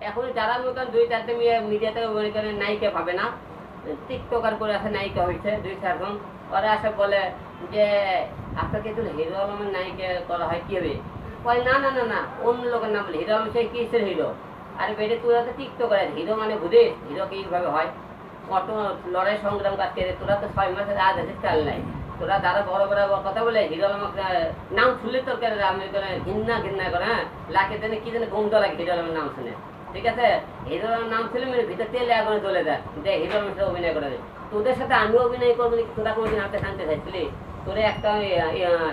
এখন যারা মনে করেন 2-4টে মিডিয়াতে মনে করেন নায়িকা পাবে না, টিকটকার করে আছে নায়িকা হয়েছে 2-4 জন। ওরা আসে বলে যে আপনাকে তো হিরো আলমের নায়িকা করা হয় কি হবে? কয় না না না না, অন্য লোকের নাম বলে হিরো আলম সেই কিসের হিরো? আরে বেটে তোরা তো টিকটকার, হিরো মানে বুঝে হিরো কিভাবে হয়? কত লড়াই সংগ্রাম কাটতে তোরা তো 6 মাসের আজ আছে চাল নাই। তোরা যারা বড় বড় কথা বলে হিরো আলমের নাম শুনলে তোর আমি ঘৃণা ঘৃণা করে, হ্যাঁ লাখে দেনে কি জানে গন্ধ লাগে হিরো আলমের নাম শুনে। ঠিক আছে, হিরো আলমের নাম শুনে মানে ভিতর তেলে আগুনে জ্বলে যায় যে হিরো আলমের সাথে অভিনয় করে দেয়। তোদের সাথে আমিও অভিনয় করবো নাকি? তোরা কোনোদিন হাতে টানতে চাইছিলি? তোরে একটা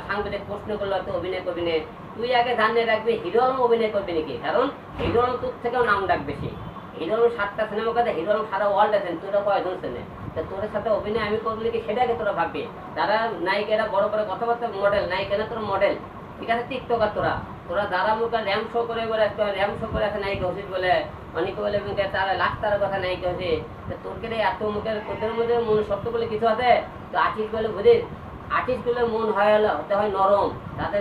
সাংবাদিক প্রশ্ন করলো তো অভিনয় করবি না, তুই আগে জানিয়ে রাখবি হিরো আলম অভিনয় করবি নাকি? কারণ হিরো আলম তোর থেকেও নাম ডাক বেশি। হিরো আলম 7টা সিনেমা কথা, হিরো আলম সারা ওয়ার্ল্ড আছেন, তোরা কয়জন চেনে? তা তোর সাথে অভিনয় আমি করবো নাকি সেটাকে তোরা ভাববি। তারা নায়িকারা বড় বড় কথাবার্তা মডেল, নায়িকা না তোর মডেল। ঠিক আছে, টিকটকার তোরা তোরা যারা মুখে র্যাম শো করে বলে র্যাম শো করে আছে নায়িকা উচিত বলে, অনেকে বলে তারা লাখ তারা কথা নায়িকা হচ্ছে। তোরকে এত মুখের তোদের মধ্যে মন শক্ত বলে কিছু আছে? তো আর্টিস্ট বলে বুঝিস, আর্টিস্ট গুলো মন হতে হয় নরম, তাদের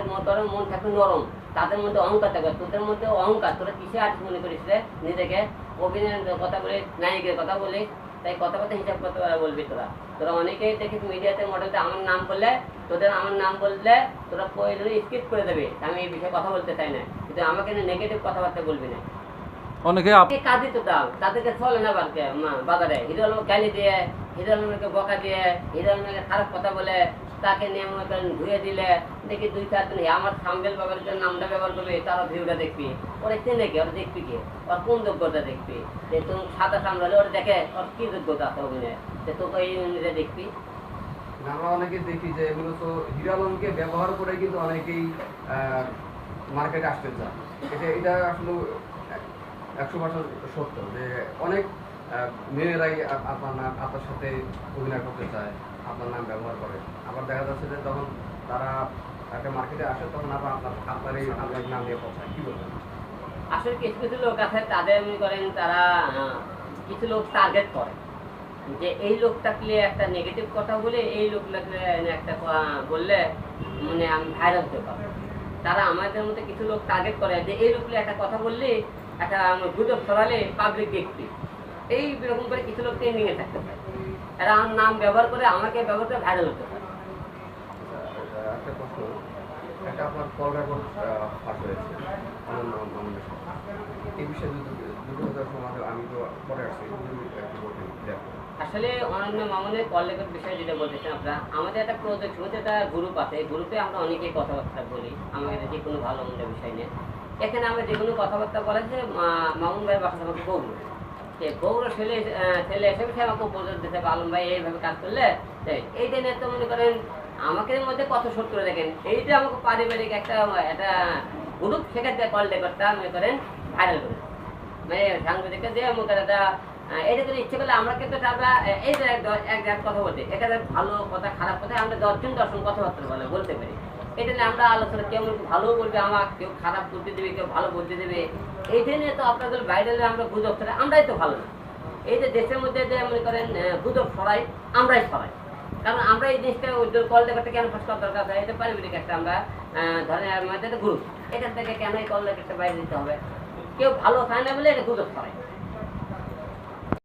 মন থাকবে নরম, তাদের মধ্যে অহংকার থাকবে। তোদের মধ্যে অহংকার, তোরা কিসে আর্টিস্ট মনে করিস রে নিজেকে? অভিনয়ের কথা বলে, নায়িকের কথা বলে, তাই কথা কথা হিসাব করতে পারা বলবি তোরা। তোরা অনেকেই দেখিস মিডিয়াতে মডেলতে আমার নাম বললে, তোদের আমার নাম বললে তোরা প্রয়োজনে স্কিপ করে দেবে। আমি এই বিষয়ে কথা বলতে চাই না, কিন্তু আমাকে নেগেটিভ কথাবার্তা বলবি না। অনেকে কাজই তো দাও, তাদেরকে চলে না বাজারে হিরো আলম গালি দিয়ে, হিরো আলমকে বকা দিয়ে, হিরো আলমকে খারাপ কথা বলে, তাকে নিয়ে মনে করেন ধুয়ে দিলে দেখি 2-4 জন আমার সামবেল বাবার জন্য নামটা ব্যবহার করবে, তারা ভিউটা দেখবি। ওরা চেনে কি? ওরা দেখবি কি? ওর কোন যোগ্যতা দেখবি? যে তুমি সাদা সামলালে ওরা দেখে ওর কি যোগ্যতা আছে অভিনয়, যে তোকে এই অনুযায়ী দেখবি। আমরা অনেকে দেখি যে এগুলো তো হিরো আলমকে ব্যবহার করে কিন্তু অনেকেই মার্কেটে আসতে চায়। এটা আসলে 100% সত্য যে অনেক মেয়েরাই আপনার সাথে অভিনয় করতে চায়, আপনার নাম ব্যবহার করে। আবার দেখা যাচ্ছে যে যখন তারা একটা মার্কেটে আসে তখন আবার আপনার নাম নিয়ে পৌঁছায়। কি বলবেন? আসলে কিছু কিছু লোক আছে তাদের মনে করেন তারা কিছু লোক টার্গেট করে যে এই লোকটাকে একটা নেগেটিভ কথা বলে এই লোকটাকে একটা বললে মানে আমি ভাইরাল হতে পারবো। তারা আমাদের মধ্যে কিছু লোক টার্গেট করে যে এই লোকগুলো একটা কথা বললে, একটা গুজব ছড়ালে পাবলিক দেখবে, এই রকম করে কিছু লোক ট্রেন্ডিংয়ে থাকতে পারে। এরা আমার নাম ব্যবহার করে আমাকে ব্যবহার করে ভাইরাল হতে পারে। একটা প্রশ্ন, একটা আপনার কল রেকর্ড ফাঁস হয়েছে এই বিষয়ে দুটো সমাজে আমি তো পরে আসছি। আসলে অনন্য মামুনের কল রেকর্ড বিষয়ে যেটা বলতেছেন আপনারা, আমাদের একটা প্রজেক্ট হচ্ছে, একটা গ্রুপ আছে, এই গ্রুপে আমরা অনেকেই কথাবার্তা বলি আমাদের যে কোনো ভালো মন্দ বিষয় নিয়ে। এখানে আমরা যে কোনো কথাবার্তা বলে যে মামুন ভাইয়ের বাসা আমাকে গৌর, সে গৌর ছেলে এসে সে আমাকে উপদেশ দিতে হবে আলম ভাই এইভাবে কাজ করলে এই দিনে তো মনে করেন আমাকে মধ্যে কত শোধ করে দেখেন। এই যে আমাকে পারিবারিক একটা গ্রুপ সেক্ষেত্রে কল রেকর্ডটা মনে করেন ভাইরাল করে মানে সাংবাদিককে দিয়ে মনে করেন এটা যদি ইচ্ছে করলে আমরা কিন্তু আমরা এই যে এক কথা বলতে এখানে ভালো কথা খারাপ কথা আমরা 10 জন 10 জন কথাবার্তা বলতে পারি। এটা নিয়ে আমরা আলোচনা, কেউ ভালো বলবে আমাকে, কেউ খারাপ বলতে দেবে, কেউ ভালো বলতে দেবে। এইটা নিয়ে তো আপনাদের বাইরে আমরা গুজব ছড়াই, আমরাই তো ভালো না। এই যে দেশের মধ্যে যে মনে করেন গুজব ছড়াই, আমরাই ছড়াই। কারণ আমরা এই জিনিসটা কল রেকর্ডটা কেন ফাঁস করার দরকার হয়? এটা পারিবারিক একটা আমরা ধরেন আমাদের গ্রুপ, এখান থেকে কেন এই কল রেকর্ডটা বাইরে দিতে হবে? কেউ ভালো চায় না বলে এটা গুজব ছড়াই।